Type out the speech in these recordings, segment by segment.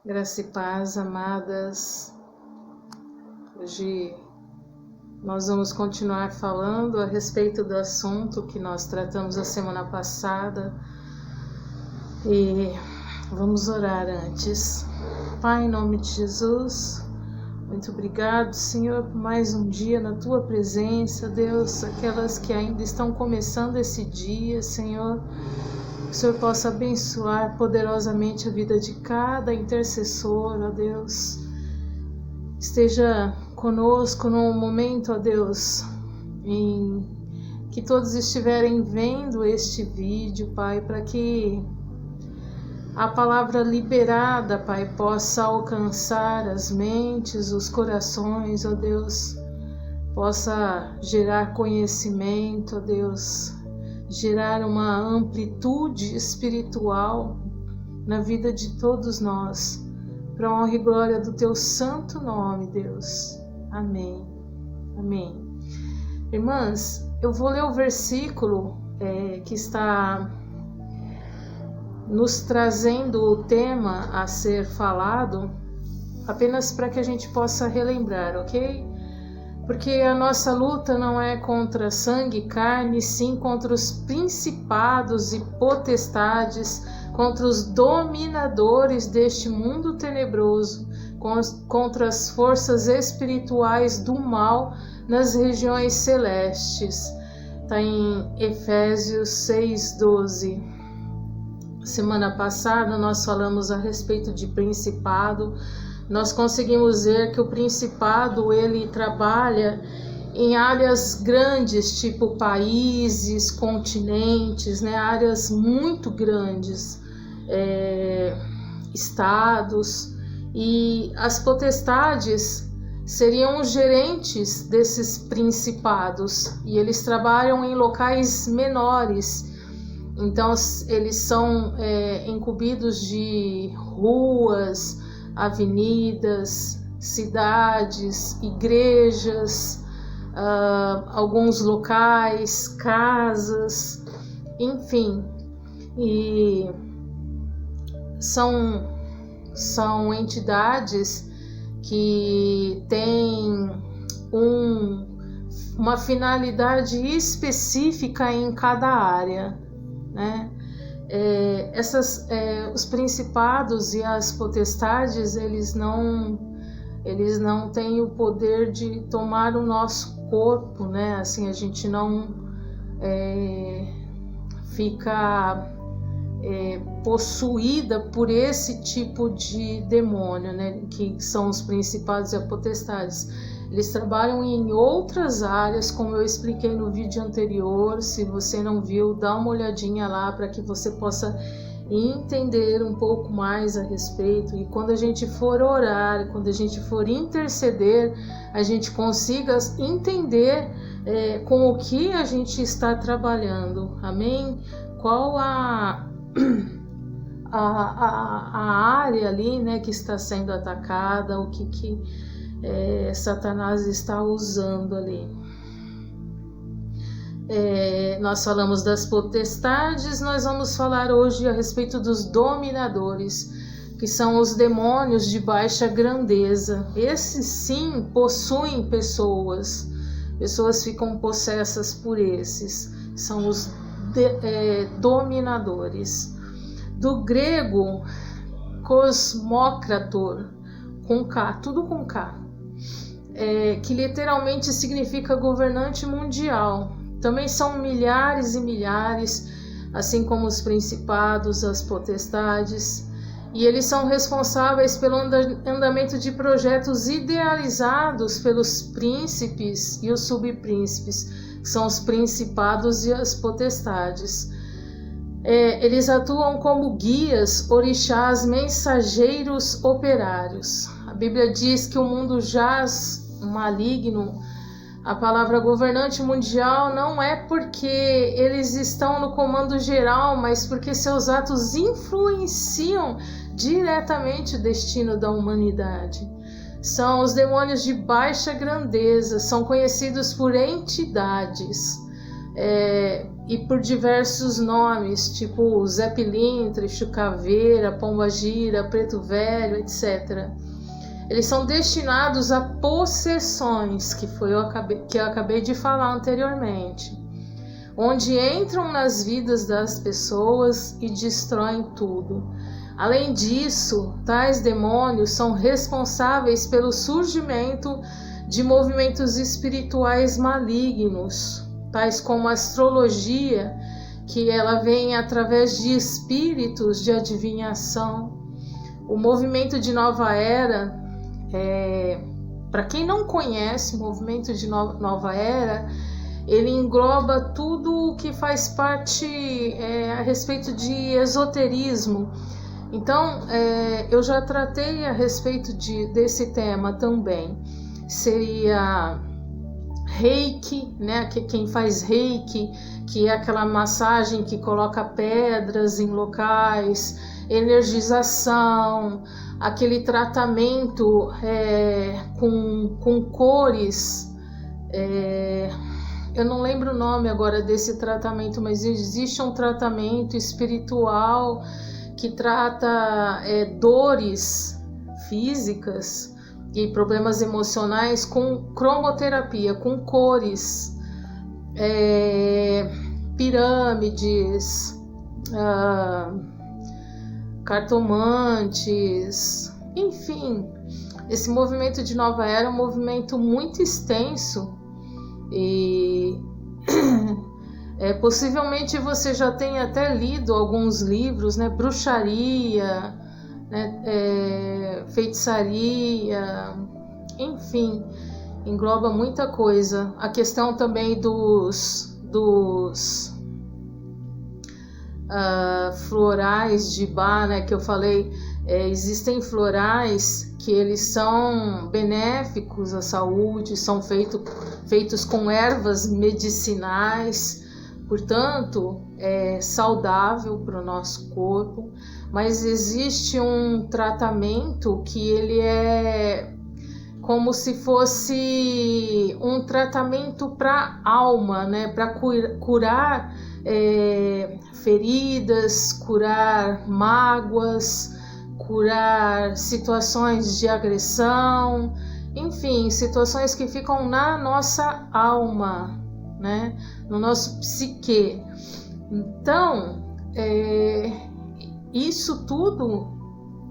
Graça e paz, amadas. Hoje nós vamos continuar falando a respeito do assunto que nós tratamos a semana passada e vamos orar antes. Pai, em nome de Jesus, muito obrigado, Senhor, por mais um dia na Tua presença, Deus, aquelas que ainda estão começando esse dia, Senhor, que o Senhor possa abençoar poderosamente a vida de cada intercessor, ó Deus. Esteja conosco no momento, ó Deus, em que todos estiverem vendo este vídeo, Pai, para que a palavra liberada, Pai, possa alcançar as mentes, os corações, ó Deus, possa gerar conhecimento, ó Deus, gerar uma amplitude espiritual na vida de todos nós, para a honra e glória do Teu santo nome, Deus. Amém. Amém. Irmãs, eu vou ler o versículo que está nos trazendo o tema a ser falado, apenas para que a gente possa relembrar, ok? Porque a nossa luta não é contra sangue e carne, sim contra os principados e potestades, contra os dominadores deste mundo tenebroso, contra as forças espirituais do mal nas regiões celestes. Está em Efésios 6:12. Semana passada nós falamos a respeito de principado. Nós conseguimos ver que o principado ele trabalha em áreas grandes, tipo países, continentes, né? Áreas muito grandes, estados, e as potestades seriam os gerentes desses principados e eles trabalham em locais menores. Então eles são incumbidos de ruas, avenidas, cidades, igrejas, alguns locais, casas, enfim, e são entidades que têm uma finalidade específica em cada área, né? Os principados e as potestades, eles não têm o poder de tomar o nosso corpo, né? Assim, a gente não fica possuída por esse tipo de demônio, né? Que são os principados e as potestades. Eles trabalham em outras áreas, como eu expliquei no vídeo anterior. Se você não viu, dá uma olhadinha lá para que você possa entender um pouco mais a respeito. E quando a gente for orar, quando a gente for interceder, a gente consiga entender com o que a gente está trabalhando. Amém? Qual a área ali, né, que está sendo atacada, o que Satanás está usando ali. Nós falamos das potestades, nós vamos falar hoje a respeito dos dominadores, que são os demônios de baixa grandeza. Esses sim possuem pessoas ficam possessas por esses, são os dominadores. Do grego cosmócrator, com K, tudo com K, que literalmente significa governante mundial. Também são milhares e milhares, assim como os principados, as potestades, e eles são responsáveis pelo andamento de projetos idealizados pelos príncipes e os subpríncipes, que são os principados e as potestades. Eles atuam como guias, orixás, mensageiros, operários. A Bíblia diz que o mundo jaz maligno. A palavra governante mundial não é porque eles estão no comando geral, mas porque seus atos influenciam diretamente o destino da humanidade. São os demônios de baixa grandeza, são conhecidos por entidades. e por diversos nomes, tipo Zé Pilintra, Chucaveira, Pombagira, Preto Velho, etc. Eles são destinados a possessões, que eu acabei de falar anteriormente, onde entram nas vidas das pessoas e destroem tudo. Além disso, tais demônios são responsáveis pelo surgimento de movimentos espirituais malignos, tais como a astrologia, que ela vem através de espíritos de adivinhação. O movimento de Nova Era, para quem não conhece o movimento de Nova Era, ele engloba tudo o que faz parte a respeito de esoterismo. Então, eu já tratei a respeito desse tema também. Seria Reiki, né? Quem faz Reiki, que é aquela massagem que coloca pedras em locais, energização, aquele tratamento com cores. Eu não lembro o nome agora desse tratamento, mas existe um tratamento espiritual que trata dores físicas e problemas emocionais com cromoterapia, com cores, pirâmides, cartomantes, enfim. Esse movimento de Nova Era é um movimento muito extenso e possivelmente você já tenha até lido alguns livros, né? Bruxaria, né? Feitiçaria, enfim, engloba muita coisa. A questão também dos florais de Bach, né? Que eu falei, existem florais que eles são benéficos à saúde, são feitos com ervas medicinais, portanto, é saudável para o nosso corpo, mas existe um tratamento que ele é como se fosse um tratamento para a alma, né? Para curar feridas, curar mágoas, curar situações de agressão, enfim, situações que ficam na nossa alma, né? No nosso psique. Então, isso tudo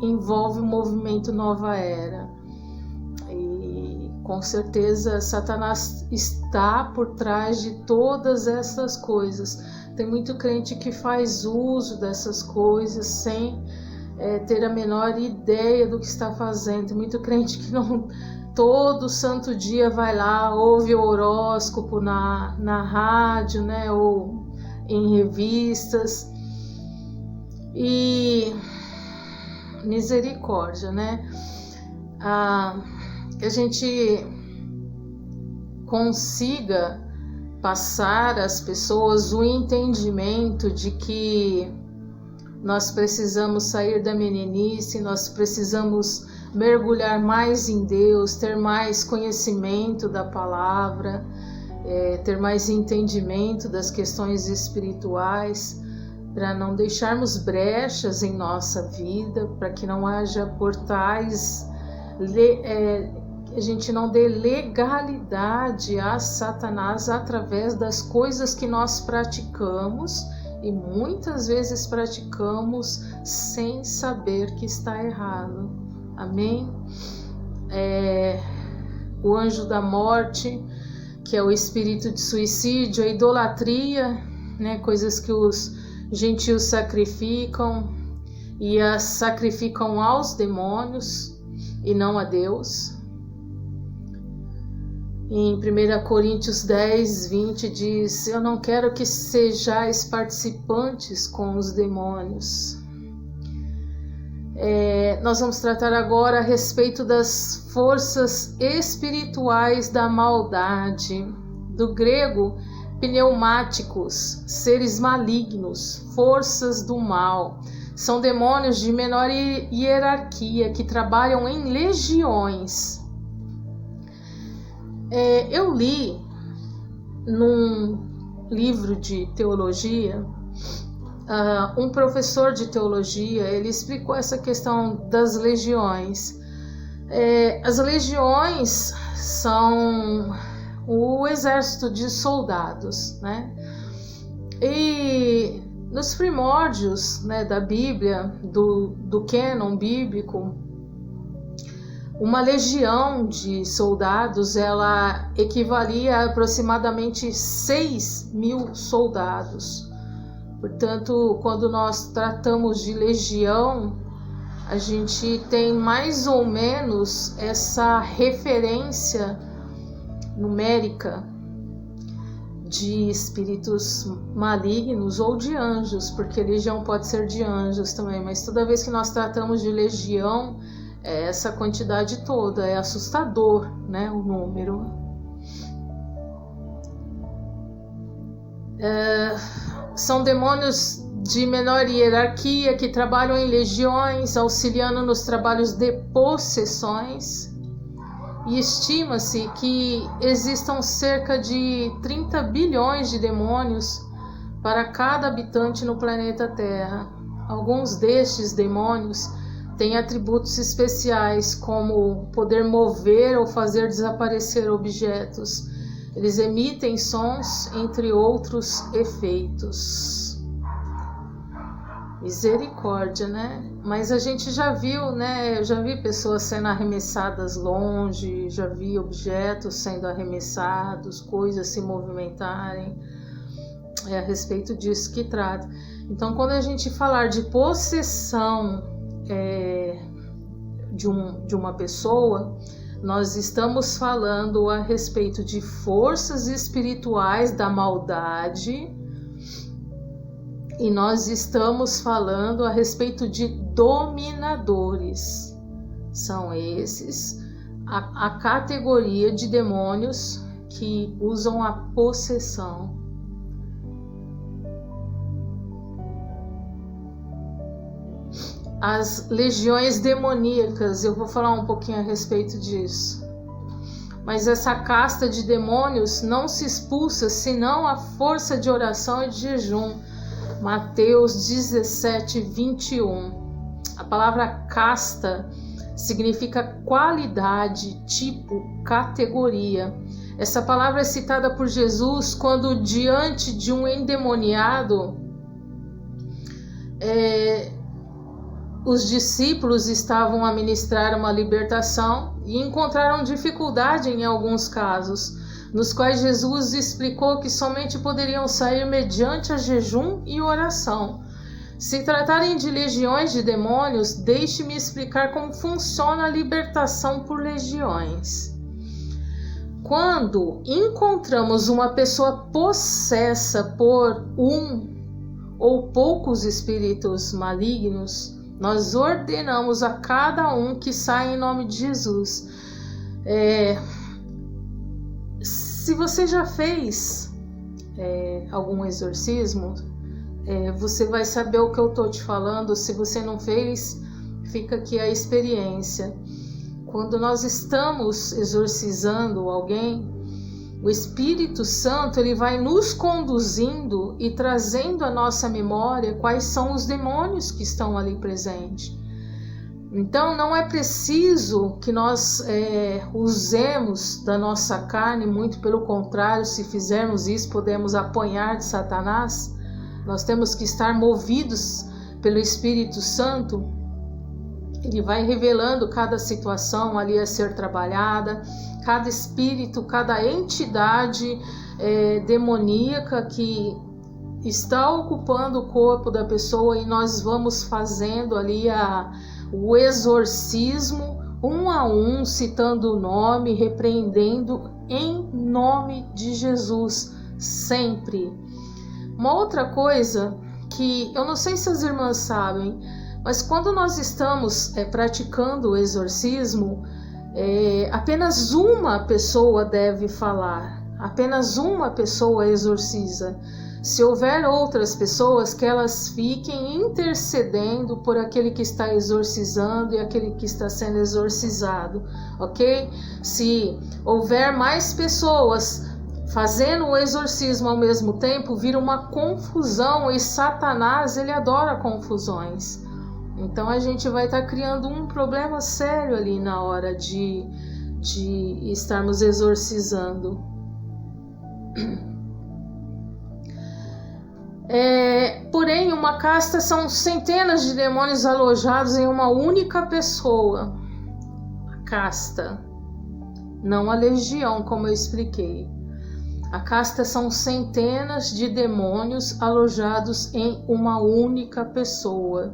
envolve o movimento Nova Era. E com certeza Satanás está por trás de todas essas coisas. Tem muito crente que faz uso dessas coisas sem ter a menor ideia do que está fazendo. Tem muito crente que não todo santo dia vai lá, ouve o horóscopo na rádio, né, ou em revistas, e misericórdia, né? Que a gente consiga passar às pessoas o entendimento de que nós precisamos sair da meninice, nós precisamos mergulhar mais em Deus, ter mais conhecimento da palavra, ter mais entendimento das questões espirituais, para não deixarmos brechas em nossa vida, para que não haja portais, a gente não dê legalidade a Satanás através das coisas que nós praticamos, e muitas vezes praticamos sem saber que está errado. Amém? O anjo da morte, que é o espírito de suicídio, a idolatria, né? Coisas que os gentios sacrificam e as sacrificam aos demônios e não a Deus. Em 1 Coríntios 10, 20 diz: eu não quero que sejais participantes com os demônios. Nós vamos tratar agora a respeito das forças espirituais da maldade. Do grego, pneumáticos, seres malignos, forças do mal. São demônios de menor hierarquia que trabalham em legiões. Eu li livro de teologia, um professor de teologia, ele explicou essa questão das legiões. As legiões são o exército de soldados, né? E nos primórdios, né, da Bíblia, do cânon bíblico, uma legião de soldados, ela equivalia a aproximadamente 6.000 soldados. Portanto, quando nós tratamos de legião, a gente tem mais ou menos essa referência numérica de espíritos malignos ou de anjos, porque legião pode ser de anjos também, mas toda vez que nós tratamos de legião, é essa quantidade toda, é assustador, né, o número. São demônios de menor hierarquia que trabalham em legiões, auxiliando nos trabalhos de possessões. E estima-se que existam cerca de 30 bilhões de demônios para cada habitante no planeta Terra. Alguns destes demônios têm atributos especiais, como poder mover ou fazer desaparecer objetos. Eles emitem sons, entre outros efeitos. Misericórdia, né? Mas a gente já viu, né? Eu já vi pessoas sendo arremessadas longe, já vi objetos sendo arremessados, coisas se movimentarem. É a respeito disso que trata. Então, quando a gente falar de possessão de uma pessoa, nós estamos falando a respeito de forças espirituais da maldade. E nós estamos falando a respeito de dominadores. São esses a categoria de demônios que usam a possessão. As legiões demoníacas, eu vou falar um pouquinho a respeito disso. Mas essa casta de demônios não se expulsa senão a força de oração e de jejum. Mateus 17, 21. A palavra casta significa qualidade, tipo, categoria. Essa palavra é citada por Jesus quando, diante de um endemoniado, os discípulos estavam a ministrar uma libertação e encontraram dificuldade em alguns casos, nos quais Jesus explicou que somente poderiam sair mediante a jejum e oração. Se tratarem de legiões de demônios, deixe-me explicar como funciona a libertação por legiões. Quando encontramos uma pessoa possessa por um ou poucos espíritos malignos, nós ordenamos a cada um que saia em nome de Jesus. Se você já fez algum exorcismo, você vai saber o que eu estou te falando. Se você não fez, fica aqui a experiência. Quando nós estamos exorcizando alguém, o Espírito Santo ele vai nos conduzindo e trazendo à nossa memória quais são os demônios que estão ali presentes. Então não é preciso que nós usemos da nossa carne, muito pelo contrário, se fizermos isso podemos apanhar de Satanás. Nós temos que estar movidos pelo Espírito Santo. Ele vai revelando cada situação ali a ser trabalhada, cada espírito, cada entidade demoníaca que está ocupando o corpo da pessoa, e nós vamos fazendo ali o exorcismo um a um, citando o nome, repreendendo em nome de Jesus, sempre. Uma outra coisa que eu não sei se as irmãs sabem, mas quando nós estamos praticando o exorcismo, apenas uma pessoa deve falar, apenas uma pessoa exorciza. Se houver outras pessoas, que elas fiquem intercedendo por aquele que está exorcizando e aquele que está sendo exorcizado, ok? Se houver mais pessoas fazendo o exorcismo ao mesmo tempo, vira uma confusão, e Satanás, ele adora confusões. Então a gente vai estar criando um problema sério ali na hora de estarmos exorcizando. Porém, uma casta são centenas de demônios alojados em uma única pessoa. A casta, não a legião, como eu expliquei. A casta são centenas de demônios alojados em uma única pessoa.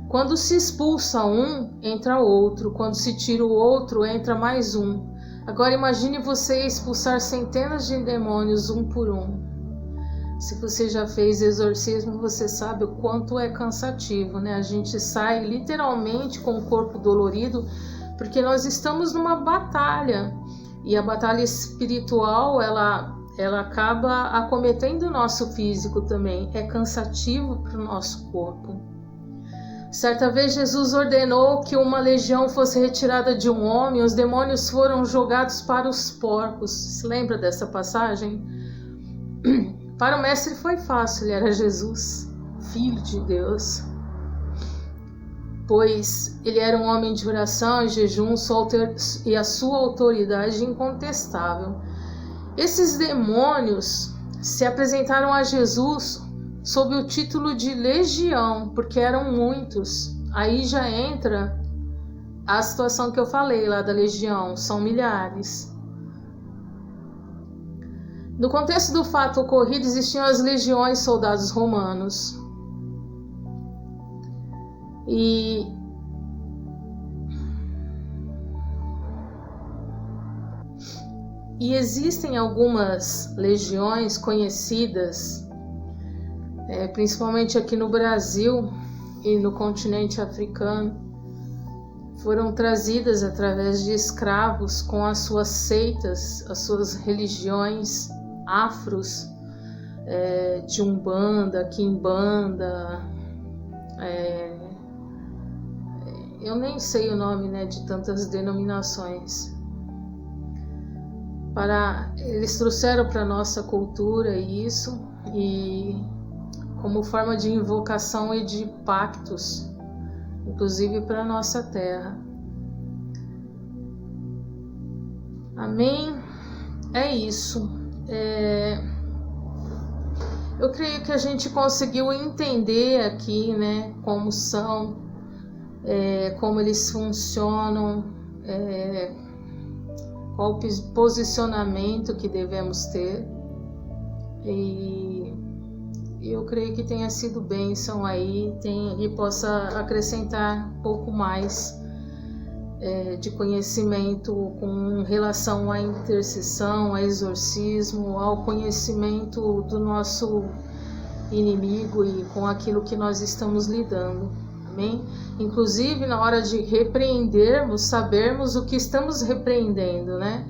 Quando se expulsa um, entra outro. Quando se tira o outro, entra mais um. Agora imagine você expulsar centenas de demônios um por um. Se você já fez exorcismo, você sabe o quanto é cansativo, né? A gente sai literalmente com o corpo dolorido, porque nós estamos numa batalha. E a batalha espiritual, ela acaba acometendo o nosso físico também. É cansativo para o nosso corpo. Certa vez Jesus ordenou que uma legião fosse retirada de um homem, os demônios foram jogados para os porcos. Se lembra dessa passagem? Para o mestre foi fácil, ele era Jesus, Filho de Deus, pois ele era um homem de oração e jejum e a sua autoridade incontestável. Esses demônios se apresentaram a Jesus sob o título de legião, porque eram muitos. Aí já entra a situação que eu falei lá da legião, são milhares. No contexto do fato ocorrido, existiam as legiões soldados romanos. E existem algumas legiões conhecidas, principalmente aqui no Brasil e no continente africano, foram trazidas através de escravos com as suas seitas, as suas religiões afros, de Umbanda, Quimbanda, eu nem sei o nome, né, de tantas denominações. Eles trouxeram para a nossa cultura isso, e como forma de invocação e de pactos, inclusive para a nossa terra. Amém? É isso. Eu creio que a gente conseguiu entender aqui, né, como são, como eles funcionam, qual o posicionamento que devemos ter. E eu creio que tenha sido bênção aí, e possa acrescentar um pouco mais de conhecimento com relação à intercessão, ao exorcismo, ao conhecimento do nosso inimigo e com aquilo que nós estamos lidando. Amém? Inclusive, na hora de repreendermos, sabermos o que estamos repreendendo, né?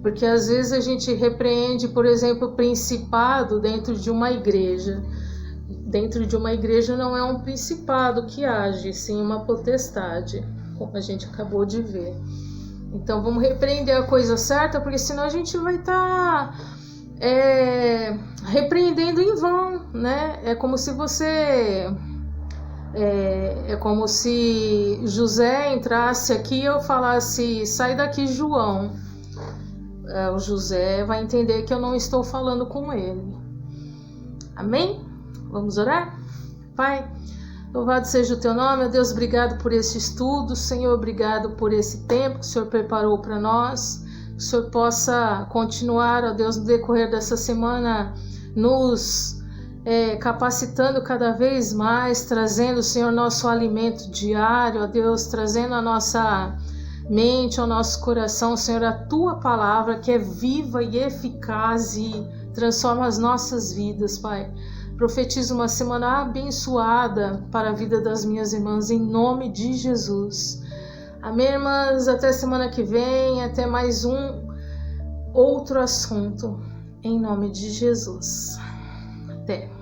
Porque às vezes a gente repreende, por exemplo, o principado dentro de uma igreja. Dentro de uma igreja não é um principado que age, sim uma potestade, como a gente acabou de ver. Então vamos repreender a coisa certa, porque senão a gente vai estar repreendendo em vão, né? É como se José entrasse aqui e eu falasse: sai daqui, João. O José vai entender que eu não estou falando com ele. Amém? Vamos orar? Pai, louvado seja o teu nome, ó Deus, obrigado por esse estudo, Senhor, obrigado por esse tempo que o Senhor preparou para nós, que o Senhor possa continuar, ó Deus, no decorrer dessa semana, nos capacitando cada vez mais, trazendo, Senhor, nosso alimento diário, ó Deus, trazendo a nossa mente, ao nosso coração, Senhor, a tua palavra que é viva e eficaz e transforma as nossas vidas, Pai. Profetizo uma semana abençoada para a vida das minhas irmãs, em nome de Jesus. Amém, irmãs? Até semana que vem, até mais um outro assunto, em nome de Jesus. Até.